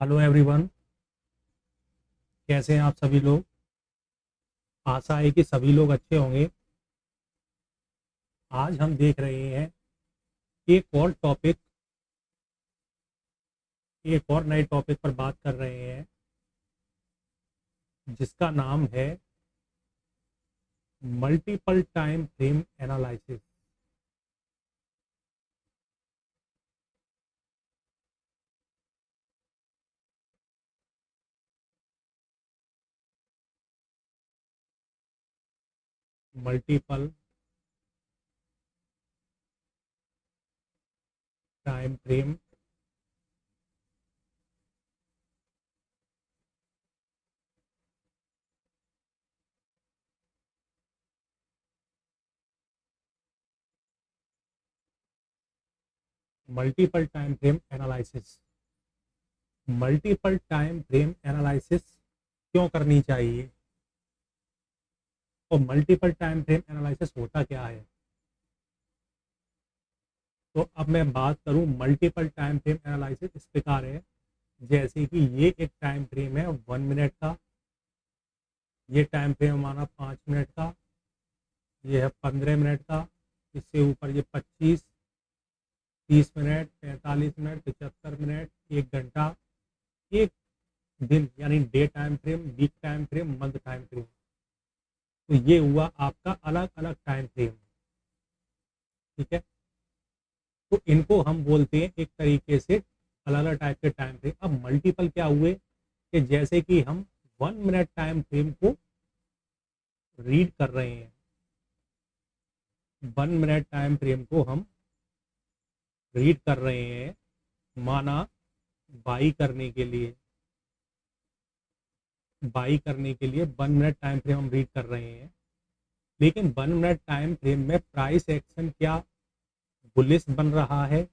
Hello everyone. कैसे हैं आप सभी लोग। आशा है कि सभी लोग अच्छे होंगे। आज हम देख रहे हैं एक और टॉपिक, एक और नए टॉपिक पर बात कर रहे हैं जिसका नाम है multiple time frame analysis. Multiple time frame multiple time frame analysis. Multiple time frame analysis क्यों करनी चाहिए और मल्टीपल टाइम फ्रेम एनालिसिस होता क्या है। तो अब मैं बात करूं मल्टीपल टाइम फ्रेम एनालिसिस इस प्रकार है, जैसे कि ये एक टाइम फ्रेम है 1 मिनट का, ये टाइम फ्रेम हमारा 5 मिनट का, ये है 15 मिनट का, इससे ऊपर ये 25, 30 मिनट, 45 मिनट, 75 मिनट, 1 घंटा, एक दिन यानी day time frame, week time frame, month time frame. तो ये हुआ आपका अलग अलग टाइम फ्रेम। ठीक है, तो इनको हम बोलते हैं एक तरीके से अलग अलग टाइप के टाइम फ्रेम। अब मल्टीपल क्या हुए कि जैसे कि हम 1 मिनट टाइम फ्रेम को रीड कर रहे हैं, 1 मिनट टाइम फ्रेम को हम रीड कर रहे हैं, माना बाई करने के लिए, 1 मिनट टाइम फ्रेम हम रीड कर रहे हैं। लेकिन 1 मिनट टाइम फ्रेम में प्राइस एक्शन क्या बुलिश बन रहा है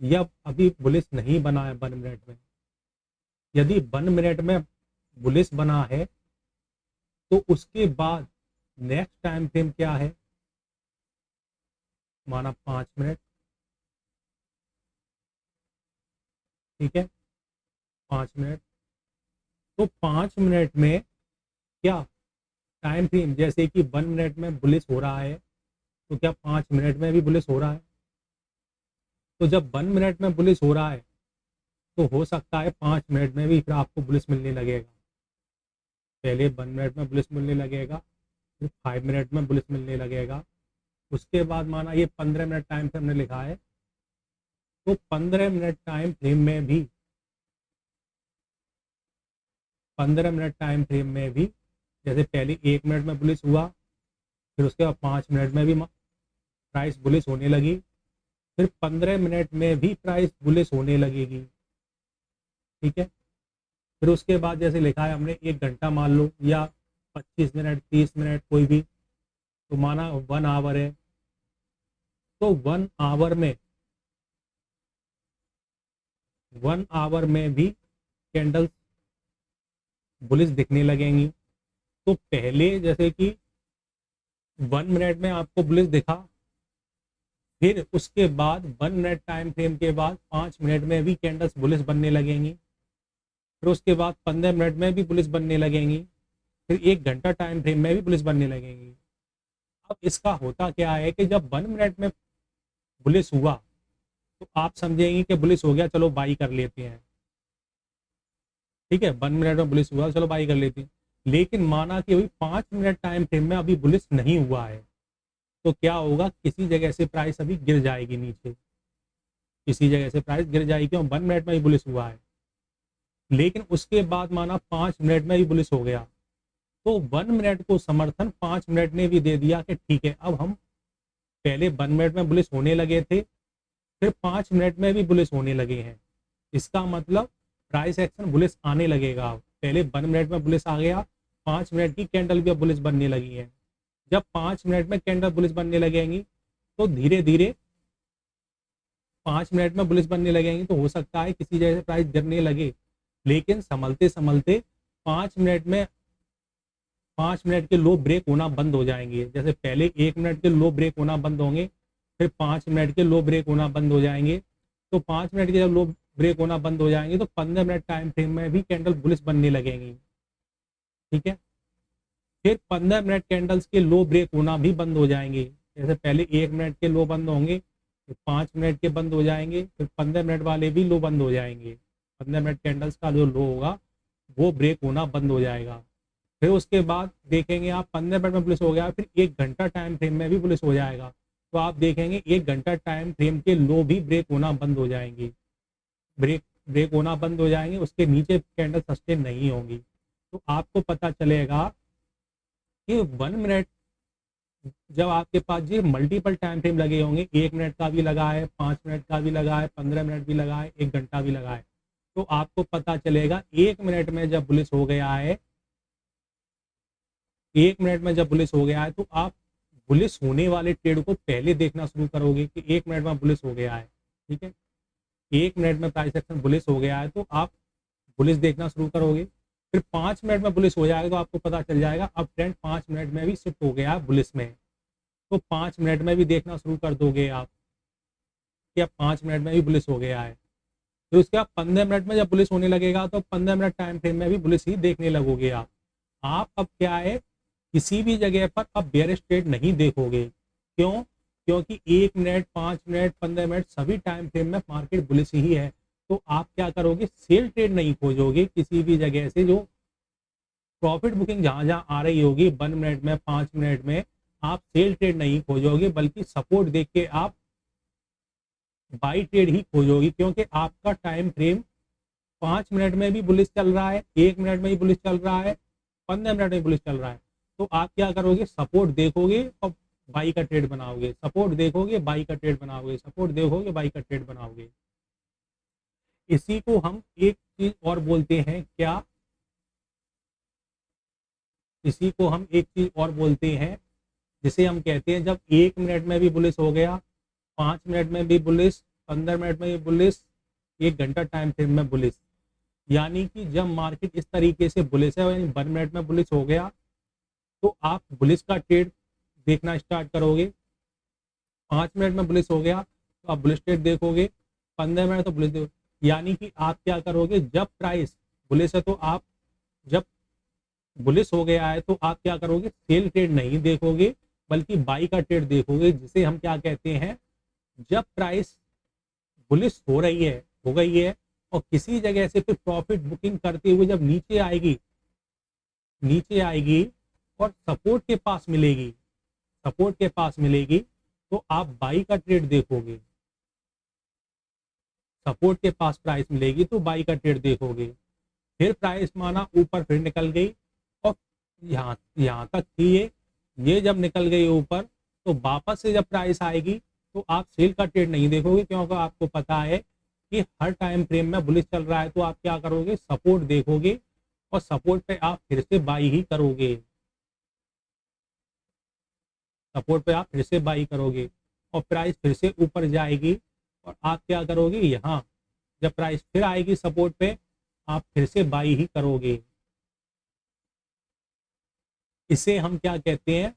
या अभी बुलिश नहीं बना है 1 मिनट में। यदि 1 मिनट में बुलिश बना है तो उसके बाद नेक्स्ट टाइम फ्रेम क्या है, माना 5 मिनट। ठीक है, 5 मिनट। तो 5 मिनट में क्या टाइम फ्रेम, जैसे कि 1 मिनट में बुलिश हो रहा है तो क्या 5 मिनट में भी बुलिश हो रहा है। तो जब 1 मिनट में बुलिश हो रहा है तो हो सकता है 5 मिनट में भी फिर आपको बुलिश मिलने लगेगा। पहले 1 मिनट में बुलिश मिलने लगेगा, फिर 5 मिनट में बुलिश मिलने लगेगा। उसके बाद माना ये 15 मिनट टाइम फ्रेम ने लिखा है, तो 15 मिनट टाइम फ्रेम में भी 15 मिनट टाइम फ्रेम में भी जैसे पहले 1 मिनट में बुलिश हुआ, फिर उसके बाद 5 मिनट में भी प्राइस बुलिश होने लगी, फिर 15 मिनट में भी प्राइस बुलिश होने लगेगी। ठीक है, फिर उसके बाद जैसे लिखा है हमने 1 घंटा मान लो या 25 मिनट, 30 मिनट, कोई भी, तो माना 1 आवर है, तो 1 आवर में भी कैंडल्स बुलिश दिखने लगेंगी। तो पहले जैसे कि 1 मिनट में आपको बुलिश दिखा, फिर उसके बाद 1 मिनट टाइम फ्रेम के बाद 5 मिनट में भी कैंडल्स बुलिश बनने लगेंगी, फिर उसके बाद 15 मिनट में भी बुलिश बनने लगेंगी, फिर 1 घंटा टाइम फ्रेम में भी बुलिश बनने लगेंगी। अब इसका होता क्या है कि जब 1 मिनट में बुलिश हुआ तो आप समझेंगे कि बुलिश हो गया, चलो बाई कर लेते हैं। ठीक है, 1 मिनट में बुलिश हुआ, चलो बाई कर लेते हैं। लेकिन माना कि अभी 5 मिनट टाइम फ्रेम में अभी बुलिश नहीं हुआ है, तो क्या होगा, किसी जगह से प्राइस अभी गिर जाएगी नीचे, किसी जगह से प्राइस गिर जाएगी और 1 मिनट में ही बुलिश हुआ है। लेकिन उसके बाद माना 5 मिनट में भी बुलिश हो गया, तो 1 मिनट को समर्थन 5 मिनट ने भी दे दिया कि ठीक है, अब हम पहले 1 मिनट में बुलिश होने लगे थे, फिर 5 मिनट में भी बुलिश होने लगे हैं। इसका मतलब प्राइस एक्शन बुलिश आने लगेगा। अब पहले 1 मिनट में बुलिश आ गया, 5 मिनट की कैंडल भी अब बुलिश बनने लगी है। जब 5 मिनट में कैंडल बुलिश बनने लगेंगी तो धीरे धीरे 5 मिनट में बुलिश बनने लगेंगी, तो हो सकता है किसी जगह से प्राइस गिरने लगे। लेकिन संभलते संभलते 5 मिनट में 5 मिनट के लो ब्रेक होना बंद हो जाएंगे। जैसे पहले 1 मिनट के लो ब्रेक होना बंद होंगे, फिर 5 मिनट के लो ब्रेक होना बंद हो जाएंगे। तो 5 मिनट के जब लो ब्रेक होना बंद हो जाएंगे तो 15 मिनट टाइम फ्रेम में भी कैंडल बुलिश बनने लगेंगी। ठीक है, फिर 15 मिनट कैंडल्स के लो ब्रेक होना भी बंद हो जाएंगे। जैसे पहले 1 मिनट के लो बंद होंगे, फिर 5 मिनट के बंद हो जाएंगे, फिर 15 मिनट वाले भी लो बंद हो जाएंगे। 15 मिनट कैंडल्स का जो लो होगा वो ब्रेक होना बंद हो जाएगा। फिर उसके बाद देखेंगे आप 15 मिनट में बुलिश हो गया, फिर 1 घंटा टाइम फ्रेम में भी बुलिश हो जाएगा। तो आप देखेंगे 1 घंटा टाइम फ्रेम के लो भी ब्रेक होना बंद हो जाएंगे, ब्रेक ब्रेक होना बंद हो जाएंगे, उसके नीचे कैंडल सस्टेन नहीं होंगी। तो आपको पता चलेगा कि 1 मिनट, जब आपके पास ये मल्टीपल टाइम फ्रेम लगे होंगे, 1 मिनट का भी लगा है, 5 मिनट का भी लगा है, 15 मिनट भी लगा है, 1 घंटा भी लगा है, तो आपको पता चलेगा 1 मिनट में जब बुलिश हो गया है, 1 मिनट में जब बुलिश हो गया है, तो आप बुलिश होने वाले ट्रेड को पहले देखना शुरू करोगे कि 1 मिनट में बुलिश हो गया है। ठीक है, 1 मिनट में प्राइस एक्शन बुलिश हो गया है तो आप बुलिश देखना शुरू करोगे। फिर 5 मिनट में बुलिश हो जाएगा तो आपको पता चल जाएगा अब ट्रेंड 5 मिनट में भी शिफ्ट हो गया है बुलिश में, तो 5 मिनट में भी देखना शुरू कर दोगे आप कि अब 5 मिनट में भी बुलिश हो गया है। फिर उसके बाद 15 मिनट में जब बुलिश होने लगेगा तो 15 मिनट टाइम फ्रेम में भी बुलिश ही देखने लगोगे आप अब क्या है, किसी भी जगह पर अब बेयरिश ट्रेड नहीं देखोगे। क्यों? क्योंकि 1 मिनट, 5 मिनट, 15 मिनट सभी टाइम फ्रेम में मार्केट बुलिश ही है। तो आप क्या करोगे, सेल ट्रेड नहीं खोजोगे किसी भी जगह से। जो प्रॉफिट बुकिंग जहां जहां आ रही होगी 1 मिनट में, 5 मिनट में, आप सेल ट्रेड नहीं खोजोगे, बल्कि सपोर्ट देख के आप बाई ट्रेड ही खोजोगे। क्योंकि आपका टाइम फ्रेम 5 मिनट में भी बुलिश चल रहा है, 1 मिनट में भी बुलिश चल रहा है, 15 मिनट में बुलिश चल रहा है। तो आप क्या करोगे, सपोर्ट देखोगे और बाई का ट्रेड बनाओगे, सपोर्ट देखोगे बाई का ट्रेड बनाओगे, सपोर्ट देखोगे बाई का ट्रेड बनाओगे। इसी को हम एक चीज और बोलते हैं क्या, इसी को हम एक चीज और बोलते हैं जिसे हम कहते हैं जब 1 मिनट में भी बुलिश हो गया, 5 मिनट में भी बुलिश, 15 मिनट में भी बुलिश, 1 घंटा टाइम फ्रेम में बुलिश। यानी कि जब मार्केट इस तरीके से बुलिश है, यानी 1 मिनट में बुलिश हो गया तो आप बुलिश का ट्रेड देखना स्टार्ट करोगे। 5 मिनट में बुलिश हो गया तो आप बुलिश ट्रेड देखोगे, 15 मिनट तो बुलिश देखोगे। यानी कि आप क्या करोगे, जब प्राइस बुलिश है तो आप, जब बुलिश हो गया है तो आप क्या करोगे, सेल ट्रेड नहीं देखोगे बल्कि बाई का ट्रेड देखोगे, जिसे हम क्या कहते हैं, जब प्राइस बुलिश हो रही है, हो गई है, और किसी जगह से फिर प्रॉफिट बुकिंग करते हुए जब नीचे आएगी, नीचे आएगी और सपोर्ट के पास मिलेगी, सपोर्ट के पास मिलेगी, तो आप बाई का ट्रेड देखोगे। सपोर्ट के पास प्राइस मिलेगी तो बाई का ट्रेड देखोगे। फिर प्राइस माना ऊपर फिर निकल गई और यहाँ तक थी ये जब निकल गई ऊपर, तो वापस से जब प्राइस आएगी तो आप सेल का ट्रेड नहीं देखोगे, क्योंकि आपको पता है कि हर टाइम फ्रेम में बुलिश चल रहा है। तो आप क्या करोगे, सपोर्ट देखोगे और सपोर्ट पे आप फिर से बाई ही करोगे, सपोर्ट पे आप फिर से बाई करोगे और प्राइस फिर से ऊपर जाएगी और आप क्या करोगे, यहाँ जब प्राइस फिर आएगी सपोर्ट पे आप फिर से बाई ही करोगे। इसे हम क्या कहते हैं,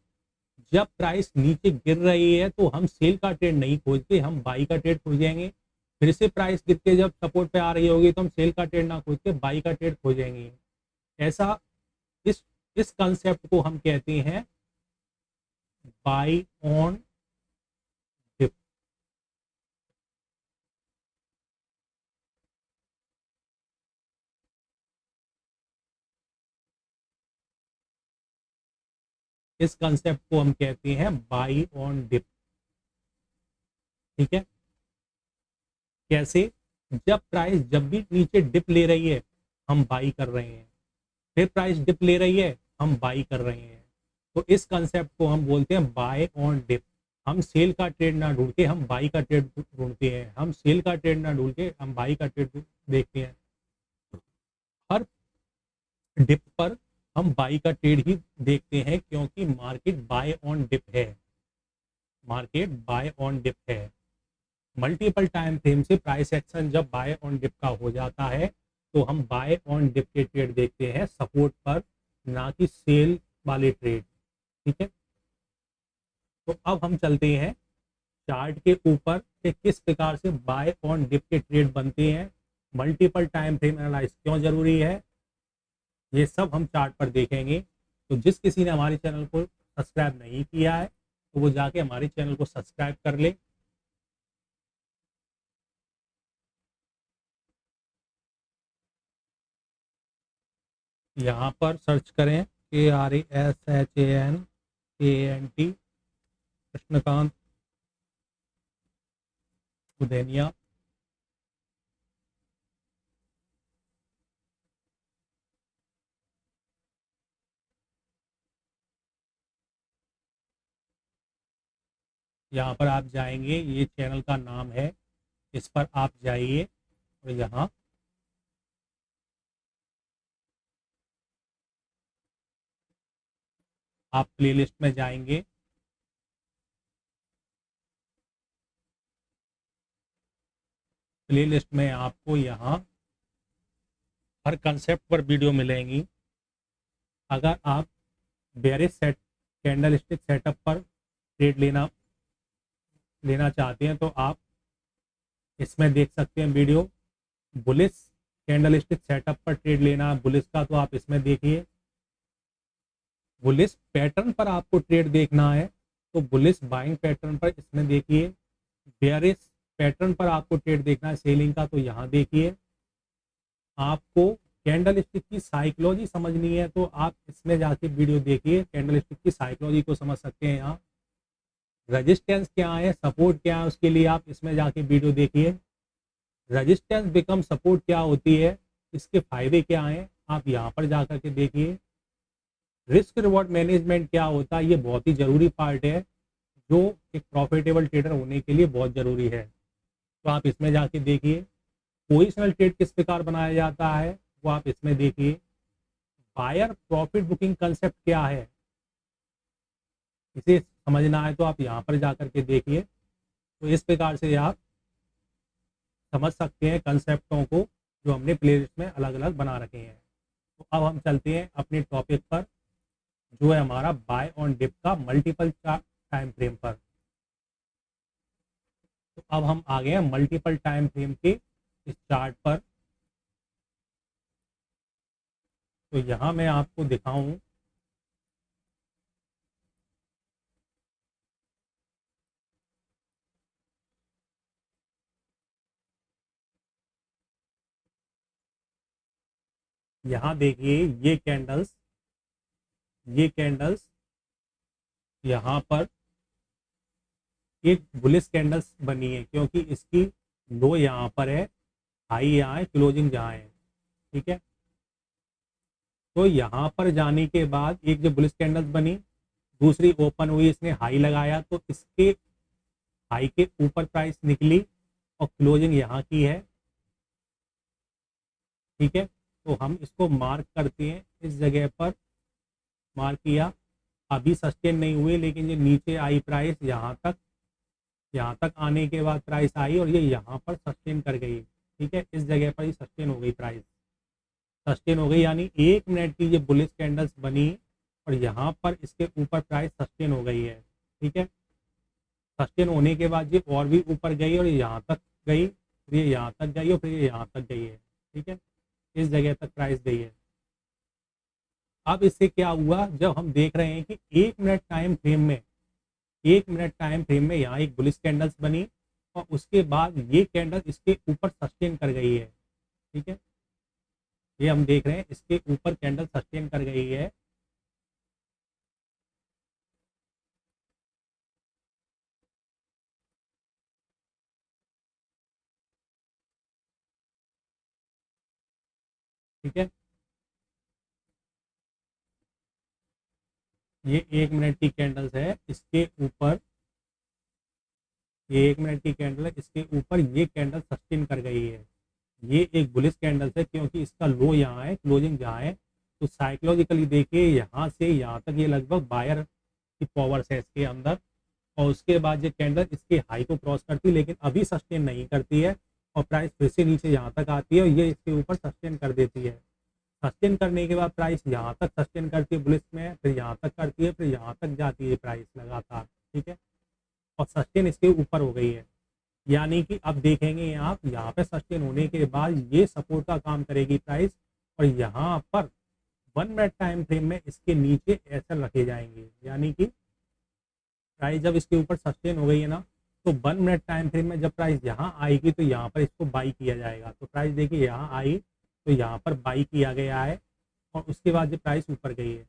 जब प्राइस नीचे गिर रही है तो हम सेल का ट्रेड नहीं खोजते, हम बाई का ट्रेड खोजेंगे। फिर से प्राइस गिर के जब सपोर्ट पे आ रही होगी तो हम सेल का ट्रेड ना खोज के बाई का ट्रेड खोजेंगे। ऐसा इस कंसेप्ट को हम कहते हैं बाई ऑन डिप। इस कंसेप्ट को हम कहते हैं बाई ऑन डिप। ठीक है, कैसे, जब प्राइस जब भी नीचे डिप ले रही है हम बाई कर रहे हैं, फिर प्राइस डिप ले रही है हम बाई कर रहे हैं। तो इस कंसेप्ट को हम बोलते हैं बाय ऑन डिप। हम सेल का ट्रेड ना ढूंढ के हम बाई का ट्रेड ढूंढते हैं, हम सेल का ट्रेड ना ढूंढ के हम बाई का ट्रेड देखते हैं। हर डिप पर हम बाई का ट्रेड ही देखते हैं, क्योंकि मार्केट बाय ऑन डिप है, मार्केट बाय ऑन डिप है। मल्टीपल टाइम फ्रेम से प्राइस एक्शन जब बाय ऑन डिप का हो जाता है तो हम बाय ऑन डिप के ट्रेड देखते हैं, सपोर्ट पर, ना कि सेल वाले ट्रेड। ठीक है, तो अब हम चलते हैं चार्ट के ऊपर कि किस प्रकार से बाय ऑन डिप के ट्रेड बनते हैं मल्टीपल टाइम फ्रेम एनालाइज क्यों ज़रूरी है, ये सब हम चार्ट पर देखेंगे। तो जिस किसी ने हमारे चैनल को सब्सक्राइब नहीं किया है तो वो जाके हमारे चैनल को सब्सक्राइब कर ले। यहाँ पर सर्च करें KRASHANKANT कृष्णकांत उदैनिया। यहाँ पर आप जाएंगे, ये चैनल का नाम है, इस पर आप जाइए और यहाँ आप प्लेलिस्ट में जाएंगे। प्लेलिस्ट में आपको यहाँ हर कंसेप्ट पर वीडियो मिलेंगी। अगर आप bearish set candle stick setup पर ट्रेड लेना चाहते हैं तो आप इसमें देख सकते हैं video. Bullish candle stick setup पर ट्रेड लेना बुलिस का तो आप इसमें देखिए। बुलिस पैटर्न पर आपको ट्रेड देखना है तो बुलिस बाइंग पैटर्न पर इसमें देखिए। बेयरिश पैटर्न पर आपको ट्रेड देखना है सेलिंग का तो यहाँ देखिए। आपको कैंडल स्टिक की साइकोलॉजी समझनी है तो आप इसमें जाके वीडियो देखिए, कैंडल स्टिक की साइकोलॉजी को समझ सकते हैं। यहाँ रेजिस्टेंस क्या है, सपोर्ट क्या है, उसके लिए आप इसमें जाके वीडियो देखिए। रेजिस्टेंस बिकम सपोर्ट क्या होती है, इसके फायदे क्या हैं, आप यहाँ पर जा करके देखिए। रिस्क रिवॉर्ड मैनेजमेंट क्या होता है, ये बहुत ही ज़रूरी पार्ट है जो एक प्रॉफिटेबल ट्रेडर होने के लिए बहुत ज़रूरी है। तो आप इसमें जाके देखिए। पोजिशनल ट्रेड किस प्रकार बनाया जाता है वो आप इसमें देखिए। बायर प्रॉफिट बुकिंग कंसेप्ट क्या है, इसे समझना है तो आप यहाँ पर जा करके देखिए। तो इस प्रकार से आप समझ सकते हैं कंसेप्टों को जो हमने प्लेलिस्ट में अलग अलग बना रखे हैं। तो अब हम चलते हैं अपने टॉपिक पर जो है हमारा बाय ऑन डिप का मल्टीपल टाइम फ्रेम पर। तो अब हम आ गए हैं मल्टीपल टाइम फ्रेम के इस चार्ट पर। तो यहाँ मैं आपको दिखाऊं, यहाँ देखिए ये कैंडल्स यहाँ पर एक बुलिश कैंडल्स बनी है क्योंकि इसकी लो यहाँ पर है, हाई यहाँ है, क्लोजिंग जहाँ है। ठीक है, तो यहाँ पर जाने के बाद एक जो बुलिश कैंडल्स बनी, दूसरी ओपन हुई, इसने हाई लगाया तो इसके हाई के ऊपर प्राइस निकली और क्लोजिंग यहाँ की है। ठीक है, तो हम इसको मार्क करते हैं, इस जगह पर मार्क किया। अभी सस्टेन नहीं हुए लेकिन ये नीचे आई प्राइस यहाँ तक आने के बाद प्राइस आई और ये यहाँ पर सस्टेन कर गई। ठीक है, इस जगह पर ही सस्टेन हो गई, प्राइस सस्टेन हो गई, यानी 1 मिनट की ये बुलिश कैंडल्स बनी और यहाँ पर इसके ऊपर प्राइस सस्टेन हो गई है। ठीक है, सस्टेन होने के बाद ये और भी ऊपर गई और यहाँ तक गई, फिर ये यहाँ तक गई और फिर ये यहाँ तक गई है। ठीक है, इस जगह तक प्राइस गई है। अब इससे क्या हुआ, जब हम देख रहे हैं कि 1 मिनट टाइम फ्रेम में 1 मिनट टाइम फ्रेम में यहाँ एक बुलिश कैंडल्स बनी और उसके बाद ये कैंडल इसके ऊपर सस्टेन कर गई है। ठीक है, ये हम देख रहे हैं इसके ऊपर कैंडल सस्टेन कर गई है। ठीक है, ये 1 मिनट की कैंडल्स है, इसके ऊपर ये 1 मिनट की कैंडल है, इसके ऊपर ये कैंडल सस्टेन कर गई है। ये एक बुलिश कैंडल है क्योंकि इसका लो यहाँ है, क्लोजिंग जहाँ है। तो साइकोलॉजिकली देखिए यहाँ से यहाँ तक ये लगभग बायर की पावर्स है इसके अंदर, और उसके बाद ये कैंडल इसके हाई को क्रॉस करती है लेकिन अभी सस्टेन नहीं करती है और प्राइस फिर से नीचे यहाँ तक आती है और ये इसके ऊपर सस्टेन कर देती है। सस्टेन करने के बाद प्राइस यहाँ तक सस्टेन करती है बुलिश में, फिर यहाँ तक करती है, फिर यहाँ तक जाती है प्राइस लगातार। ठीक है, और सस्टेन इसके ऊपर हो गई है। यानी कि अब देखेंगे आप यहाँ पे सस्टेन होने के बाद ये सपोर्ट का काम करेगी प्राइस, और यहाँ पर 1 मिनट टाइम फ्रेम में इसके नीचे ऐसे रखे जाएंगे, यानी कि प्राइस जब इसके ऊपर सस्टेन हो गई है ना, तो 1 मिनट टाइम फ्रेम में जब प्राइस यहाँ आएगी तो यहाँ पर इसको बाई किया जाएगा। तो प्राइस देखिए यहाँ आई तो यहाँ पर बाई किया गया है, और उसके बाद ये प्राइस ऊपर गई है।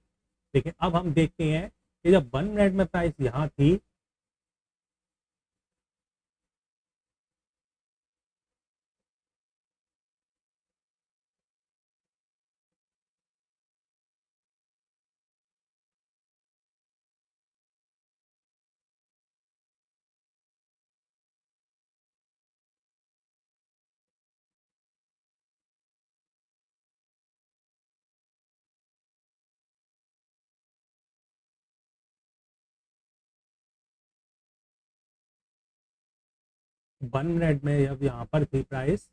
लेकिन अब हम देखते हैं कि जब 1 मिनट में प्राइस यहाँ थी, वन मिनट में जब यहाँ पर थी प्राइस,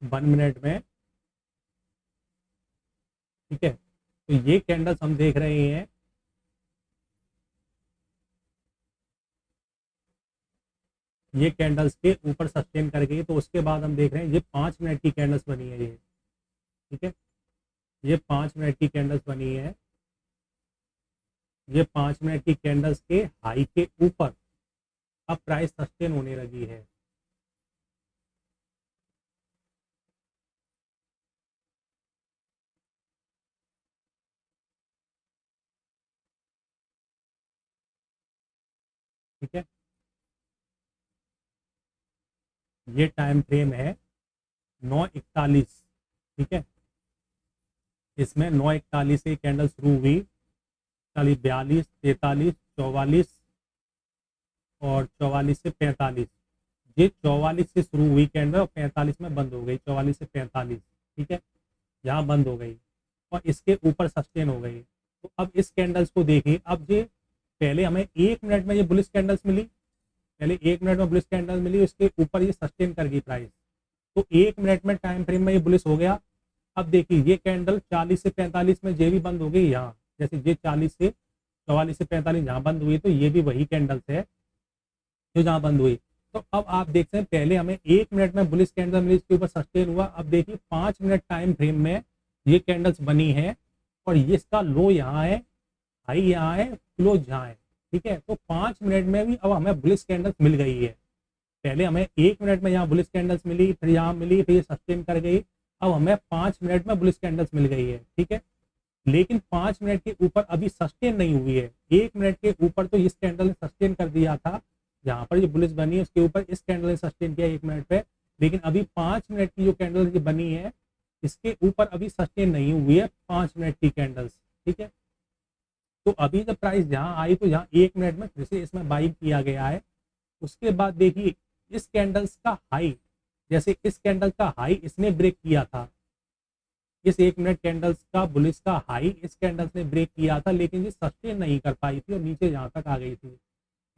1 मिनट में, ठीक है, तो ये कैंडल्स हम देख रहे हैं, ये कैंडल्स के ऊपर सस्टेन कर गई। तो उसके बाद हम देख रहे हैं ये 5 मिनट की कैंडल्स बनी है ये, ठीक है, ये 5 मिनट की कैंडल्स बनी है। ये 5 मिनट की कैंडल्स के हाई के ऊपर अब प्राइस सस्टेन होने लगी है। ठीक है, ये टाइम फ्रेम है 9:41, ठीक है, इसमें 9:41 से कैंडल शुरू हुई, 42, 43, 44 और 44 से 45। ये 44 से शुरू हुई कैंडल और 45 में बंद हो गई, 44 से 45, ठीक है, यहाँ बंद हो गई और इसके ऊपर सस्टेन हो गई। तो अब इस कैंडल्स को देखिए, अब ये पहले हमें 1 मिनट में ये बुलिश कैंडल्स मिली, पहले 1 मिनट में बुलिश कैंडल मिली, उसके ऊपर ये सस्टेन कर गई प्राइस, तो 1 मिनट में टाइम फ्रेम में ये बुलिश हो गया। अब देखिए ये कैंडल 40 से 45 में ये भी बंद हो गई यहाँ, जैसे ये 40 से 44 से 45 जहाँ बंद हुई, तो ये भी वही कैंडल्स है जो जहाँ बंद हुई। तो अब आप देखते हैं पहले हमें 1 मिनट में बुलिश कैंडल मिली, इसके ऊपर सस्टेन हुआ। अब देखिए 5 मिनट टाइम फ्रेम में ये कैंडल्स बनी है और ये इसका लो यहाँ है, हाई यहाँ है, क्लोज यहाँ है, ठीक है। तो 5 मिनट में भी अब हमें बुलिश कैंडल्स मिल गई है। पहले हमें 1 मिनट में यहाँ बुलिश कैंडल्स मिली, फिर यहाँ मिली, फिर ये सस्टेन कर गई। अब हमें 5 मिनट में बुलिश कैंडल्स मिल गई है, ठीक है। लेकिन 5 मिनट के ऊपर अभी सस्टेन नहीं हुई है। 1 मिनट के ऊपर तो इस कैंडल ने सस्टेन कर दिया था, जहां पर ये बुलिश बनी है उसके ऊपर इस कैंडल ने सस्टेन किया 1 मिनट पे। लेकिन अभी 5 मिनट की जो कैंडल बनी है इसके ऊपर अभी सस्टेन नहीं हुई है 5 मिनट की कैंडल्स, ठीक है। तो अभी जब प्राइस यहाँ आई तो यहाँ 1 मिनट में फिर से इसमें बाई किया गया है। उसके बाद देखिए इस कैंडल्स का हाई, जैसे इस कैंडल का हाई इसने ब्रेक किया था, इस 1 मिनट कैंडल्स का बुलिश का हाई इस कैंडल्स ने ब्रेक किया था, लेकिन ये सस्टेन नहीं कर पाई थी और नीचे यहाँ तक आ गई थी।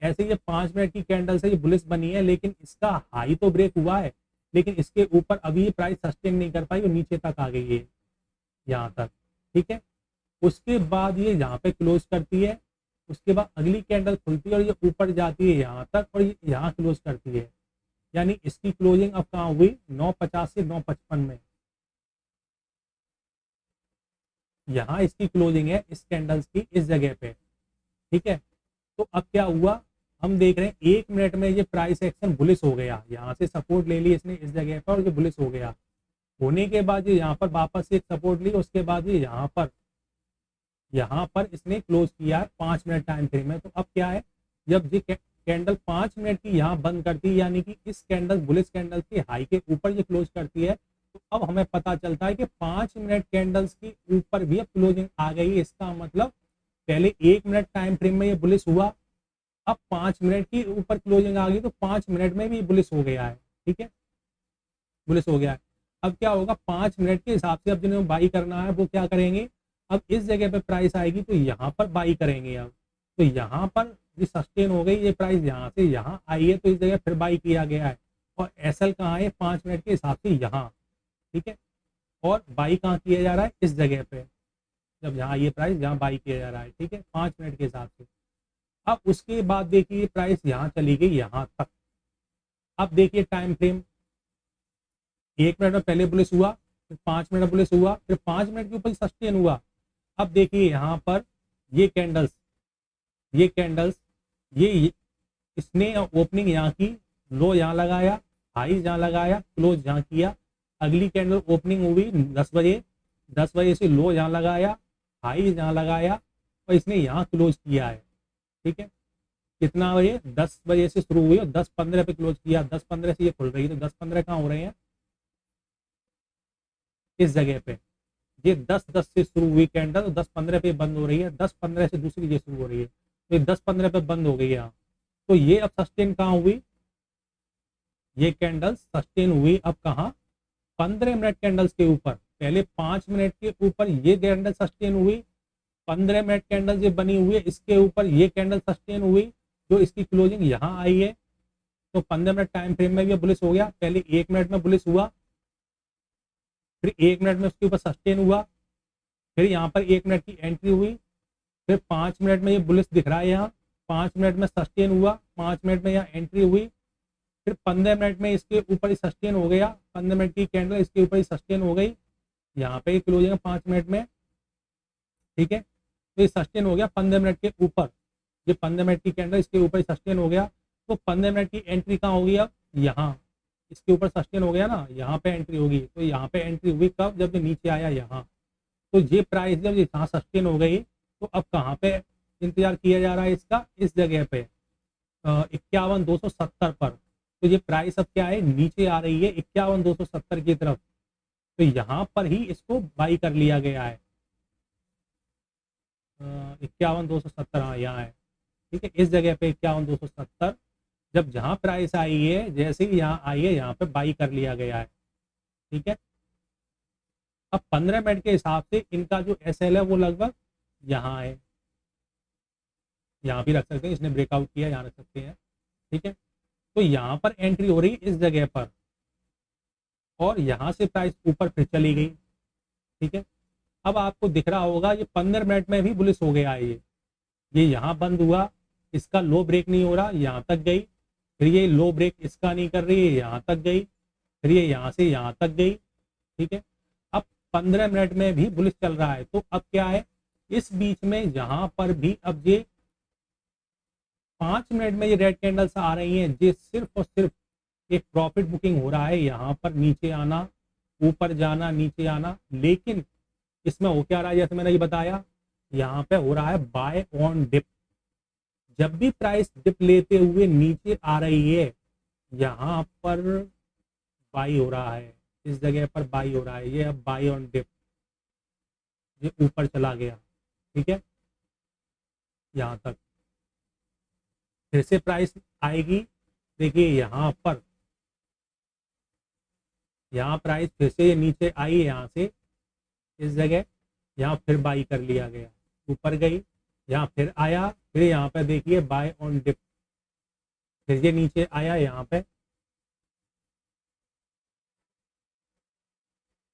ऐसे ये 5 मिनट की कैंडल से ये बुलिश बनी है, लेकिन इसका हाई तो ब्रेक हुआ है, लेकिन इसके ऊपर अभी प्राइस सस्टेन नहीं कर पाई और नीचे तक आ गई है यहाँ तक, ठीक है। उसके बाद ये यहाँ पे क्लोज करती है, उसके बाद अगली कैंडल खुलती है और ये ऊपर जाती है यहाँ तक और ये यहाँ क्लोज करती है। यानी इसकी क्लोजिंग अब कहाँ हुई, 9:50 से 9:55 में, यहाँ इसकी क्लोजिंग है इस कैंडल्स की इस जगह पे, ठीक है। तो अब क्या हुआ, हम देख रहे हैं 1 मिनट में ये प्राइस एक्शन बुलिश हो गया, यहाँ से सपोर्ट ले ली इसने इस जगह पर और ये बुलिश हो गया। होने के बाद ये यहाँ पर वापस से एक सपोर्ट ली, उसके बाद ये यहाँ पर इसने क्लोज किया है 5 मिनट टाइम फ्रेम में। तो अब क्या है, जब ये कैंडल 5 मिनट की यहाँ बंद करती है, यानी कि इस कैंडल बुलिश कैंडल की हाई के ऊपर ये क्लोज करती है, तो अब हमें पता चलता है कि 5 मिनट कैंडल्स की ऊपर भी अब क्लोजिंग आ गई है। इसका मतलब पहले 1 मिनट टाइम फ्रेम में ये बुलिश हुआ, अब 5 मिनट की ऊपर क्लोजिंग आ गई, तो 5 मिनट में भी बुलिश हो गया है, ठीक है, बुलिश हो गया है। अब क्या होगा, 5 मिनट के हिसाब से अब जिन्हें बाई करना है वो क्या करेंगे, अब इस जगह पे प्राइस आएगी तो यहाँ पर बाई करेंगे। अब तो यहाँ पर ये सस्टेन हो गई, ये प्राइस यहाँ से यहाँ आई है तो इस जगह फिर बाई किया गया है, और एसएल कहाँ है 5 मिनट के हिसाब से यहाँ, ठीक है। और बाई कहाँ किया जा रहा है, इस जगह पे, जब यहाँ ये प्राइस यहाँ बाई किया जा रहा है, ठीक है, 5 मिनट के हिसाब से। अब उसके बाद देखिए प्राइस यहाँ चली गई यहाँ तक। अब देखिए टाइम फ्रेम, 1 मिनट में पहले बुलिश हुआ, फिर 5 मिनट में बुलिश हुआ, फिर 5 मिनट के ऊपर सस्टेन हुआ। अब देखिए यहाँ पर ये कैंडल्स, ये कैंडल्स, ये इसने ओपनिंग यहाँ की, लो यहाँ लगाया, हाई यहाँ लगाया, क्लोज यहाँ किया। अगली कैंडल ओपनिंग हुई 10 बजे, 10 बजे से लो यहाँ लगाया, हाई यहाँ लगाया और इसने यहाँ क्लोज किया है। ठीक है, कितना बजे? 10 बजे से शुरू हुई और 10:15 पे क्लोज किया। 10:15 से ये खुल रही है, तो 10:15 कहाँ हो रहे हैं? इस जगह पे। ये 10:10 से शुरू हुई कैंडल, तो 10:15 पे बंद हो रही है। 10:15 से दूसरी ये शुरू हो रही है, तो 10:15 पे बंद हो गई यहाँ। तो ये अब सस्टेन कहाँ हुई? ये कैंडल सस्टेन हुई अब कहाँ? 15 मिनट कैंडल्स के ऊपर। पहले 5 मिनट के ऊपर ये कैंडल सस्टेन हुई, 15 मिनट कैंडल ये बनी हुई है, इसके ऊपर ये कैंडल सस्टेन हुई, जो इसकी क्लोजिंग यहाँ आई है। तो 15 मिनट टाइम फ्रेम में भी बुलिश हो गया। पहले 1 मिनट में बुलिश हुआ, फिर 1 मिनट में उसके ऊपर सस्टेन हुआ, फिर यहाँ पर 1 मिनट की एंट्री हुई, फिर 5 मिनट में ये बुलिश दिख रहा है यहाँ, 5 मिनट में सस्टेन हुआ, 5 मिनट में यहाँ एंट्री हुई, फिर 15 मिनट में इसके ऊपर ही सस्टेन हो गया। 15 मिनट की कैंडल इसके ऊपर ही सस्टेन हो गई, यहाँ पे क्लोजिंग है 5 मिनट में। ठीक है, तो ये सस्टेन हो गया 15 मिनट के ऊपर। ये 15 मिनट की कैंडल इसके ऊपर ही सस्टेन हो गया। तो 15 मिनट की एंट्री कहाँ होगी? अब यहाँ इसके ऊपर सस्टेन हो गया ना, यहाँ पे एंट्री होगी। तो यहाँ पे एंट्री हुई कब? जब ये नीचे आया यहाँ। तो ये प्राइस जब यहाँ सस्टेन हो गई, तो अब कहाँ पे इंतजार किया जा रहा है इसका? इस जगह पे 51,270 पर। तो ये प्राइस अब क्या है? नीचे आ रही है 51,270 की तरफ। तो यहाँ पर ही इसको बाई कर लिया गया है। 51,270, हाँ यहाँ है। ठीक है, इस जगह पे 51,270 जब जहाँ प्राइस आई है, जैसे ही यहाँ आई है, यहाँ पे बाई कर लिया गया है। ठीक है, अब 15 मिनट के हिसाब से इनका जो SL है वो लगभग यहाँ है। यहाँ भी रख सकते हैं, इसने ब्रेकआउट किया, यहाँ रख सकते हैं। ठीक है, तो यहाँ पर एंट्री हो रही है इस जगह पर, और यहाँ से प्राइस ऊपर फिर चली गई। ठीक है, अब आपको दिख रहा होगा ये 15 मिनट में भी बुलिश हो गया है। ये यहाँ बंद हुआ, इसका लो ब्रेक नहीं हो रहा, यहाँ तक गई, फिर ये लो ब्रेक इसका नहीं कर रही है, यहाँ तक गई, फिर ये यहाँ से यहाँ तक गई। ठीक है, अब 15 मिनट में भी बुलिश चल रहा है। तो अब क्या है? इस बीच में यहाँ पर भी अब ये 5 मिनट में ये रेड कैंडल्स आ रही हैं, ये सिर्फ और सिर्फ एक प्रॉफिट बुकिंग हो रहा है। यहाँ पर नीचे आना, ऊपर जाना, नीचे आना, लेकिन इसमें हो क्या रहा है? जैसे मैंने ये बताया, यहाँ पे हो रहा है बाय ऑन डिप। जब भी प्राइस डिप लेते हुए नीचे आ रही है, यहाँ पर बाई हो रहा है, इस जगह पर बाई हो रहा है। ये अब बाय ऑन डिप, ये ऊपर चला गया। ठीक है, यहाँ तक फिर से प्राइस आएगी। देखिए यहाँ पर, यहाँ प्राइस फिर से ये नीचे आई, यहाँ से इस जगह, यहाँ फिर बाई कर लिया गया, ऊपर गई, यहाँ फिर आया, फिर यहाँ पे देखिए बाय ऑन डिप, फिर ये नीचे आया, यहाँ पे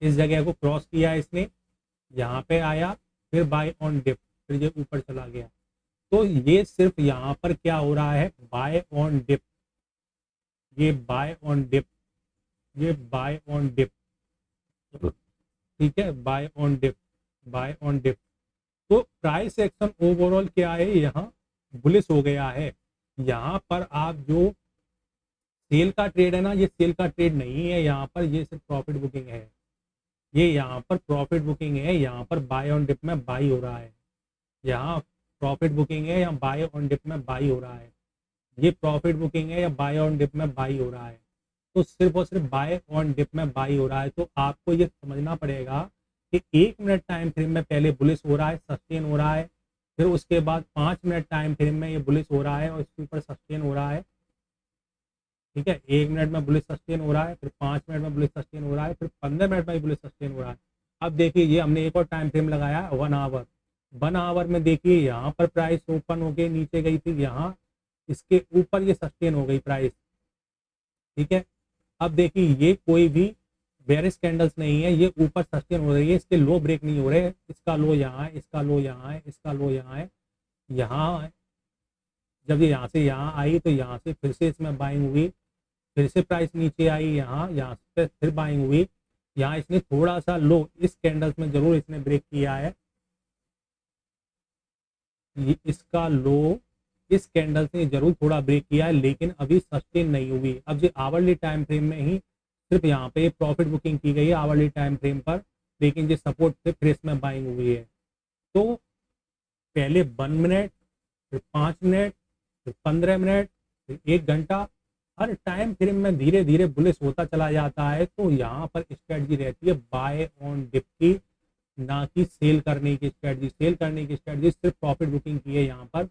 इस जगह को क्रॉस किया इसने, यहाँ पे आया, फिर बाय ऑन डिप, फिर ये ऊपर चला गया। तो ये सिर्फ यहाँ पर क्या हो रहा है? बाय ऑन डिप, ये बाय ऑन डिप, ये बाय ऑन डिप। ठीक है, buy on dip, buy on dip. तो प्राइस एक्शन ओवरऑल क्या है? यहाँ बुलिश हो गया है। यहाँ पर आप जो सेल का ट्रेड है ना, ये सेल का ट्रेड नहीं है, यहाँ पर ये सिर्फ प्रॉफिट बुकिंग है। ये यहाँ पर प्रॉफिट बुकिंग है, यहाँ पर बाय ऑन डिप में बाई हो रहा है। यहाँ प्रॉफिट बुकिंग है या बाय ऑन डिप में बाई हो रहा है। ये प्रॉफिट बुकिंग है या बाय ऑन डिप में बाई हो रहा है। तो सिर्फ और सिर्फ बाय ऑन डिप में बाई हो रहा है। तो आपको ये समझना पड़ेगा कि 1 मिनट टाइम फ्रेम में पहले बुलिश हो रहा है, सस्टेन हो रहा है, फिर उसके बाद 5 मिनट टाइम फ्रेम में ये बुलिश हो रहा है और इसके ऊपर सस्टेन हो रहा है। ठीक है, 1 मिनट में बुलिश सस्टेन हो रहा है, फिर 5 मिनट में बुलिश सस्टेन हो रहा है, फिर 15 मिनट में भी बुलिश सस्टेन हो रहा है। अब देखिए ये हमने एक और टाइम फ्रेम लगाया 1 आवर। 1 आवर में देखिए यहाँ पर प्राइस ओपन होके नीचे गई थी, यहाँ इसके ऊपर ये सस्टेन हो गई प्राइस। ठीक है, अब देखिए ये कोई भी बेरिश कैंडल्स नहीं है, ये ऊपर सस्टेन हो रही है, इसके लो ब्रेक नहीं हो रहे। इसका लो यहाँ है, इसका लो यहाँ है, इसका लो यहाँ है, यहाँ है, जब ये यहाँ से यहाँ आई तो यहाँ से फिर से इसमें बाइंग हुई, फिर से प्राइस नीचे आई, यहाँ से फिर बाइंग हुई। यहाँ इसने थोड़ा सा लो इस कैंडल्स में जरूर इसने ब्रेक किया है, ये इसका लो इस कैंडल से जरूर थोड़ा ब्रेक किया है, लेकिन अभी सस्टेन नहीं हुई। अब ये आवरली टाइम फ्रेम में ही सिर्फ यहाँ पे प्रॉफिट बुकिंग की गई है आवरली टाइम फ्रेम पर, लेकिन ये सपोर्ट से फिर इसमें बाइंग हुई है। तो पहले 1 मिनट, फिर 5 मिनट, फिर 15 मिनट, फिर 1 घंटा, हर टाइम फ्रेम में धीरे धीरे बुलिश होता चला जाता है। तो यहाँ पर स्ट्रेटजी रहती है बाय ऑन डिप की, ना कि सेल करने की स्ट्रेटजी। सेल करने की स्ट्रेटजी सिर्फ प्रॉफिट बुकिंग की है यहाँ पर,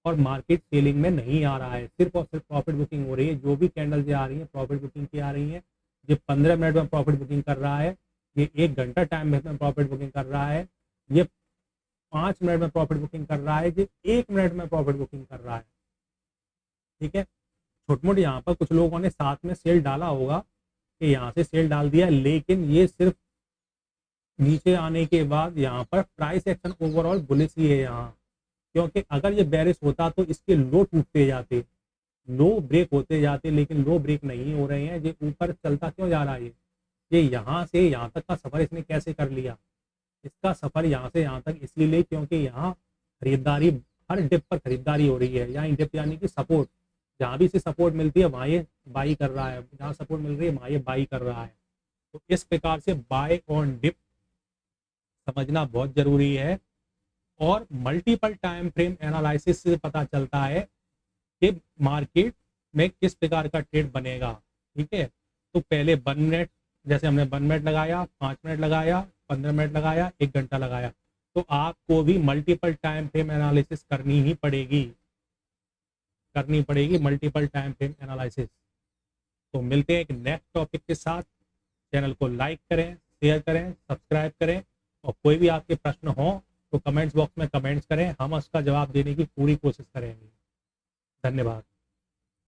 और मार्केट सेलिंग में नहीं आ रहा है, सिर्फ और सिर्फ प्रॉफिट बुकिंग हो रही है। जो भी कैंडल ये आ रही है प्रॉफिट बुकिंग की आ रही है। ये 15 मिनट में प्रॉफिट बुकिंग कर रहा है, ये 1 घंटा टाइम में प्रॉफिट बुकिंग कर रहा है, ये 5 मिनट में प्रॉफिट बुकिंग कर रहा है, ये 1 मिनट में प्रॉफिट बुकिंग कर रहा है। ठीक है, छोट मोट यहाँ पर कुछ लोगों ने साथ में सेल डाला होगा कि यहाँ से सेल डाल दिया, लेकिन ये सिर्फ नीचे आने के बाद यहाँ पर प्राइस एक्शन ओवरऑल बुलिश ही है यहाँ। क्योंकि अगर ये बेरिश होता तो इसके लो टूटते जाते, लो ब्रेक होते जाते, लेकिन लो ब्रेक नहीं हो रहे हैं। ये ऊपर चलता क्यों जा रहा है? ये यहाँ से यहाँ तक का सफर इसने कैसे कर लिया? इसका सफर यहाँ से यहाँ तक इसलिए क्योंकि यहाँ खरीदारी, हर डिप पर खरीदारी हो रही है। यहाँ डिप यानी कि सपोर्ट, जहाँ भी इसे सपोर्ट मिलती है वहाँ ये बाई कर रहा है, जहाँ सपोर्ट मिल रही है वहाँ ये बाई कर रहा है। तो इस प्रकार से बाय ऑन डिप समझना बहुत जरूरी है। और मल्टीपल टाइम फ्रेम एनालिसिस से पता चलता है कि मार्केट में किस प्रकार का ट्रेड बनेगा। ठीक है, तो पहले 1 मिनट, जैसे हमने 1 मिनट लगाया, 5 मिनट लगाया, 15 मिनट लगाया, 1 घंटा लगाया, तो आपको भी मल्टीपल टाइम फ्रेम एनालिसिस करनी पड़ेगी मल्टीपल टाइम फ्रेम एनालिसिस। तो मिलते हैं एक नेक्स्ट टॉपिक के साथ। चैनल को लाइक करें, शेयर करें, सब्सक्राइब करें, और कोई भी आपके प्रश्न हो तो कमेंट्स बॉक्स में कमेंट्स करें, हम उसका जवाब देने की पूरी कोशिश करेंगे। धन्यवाद।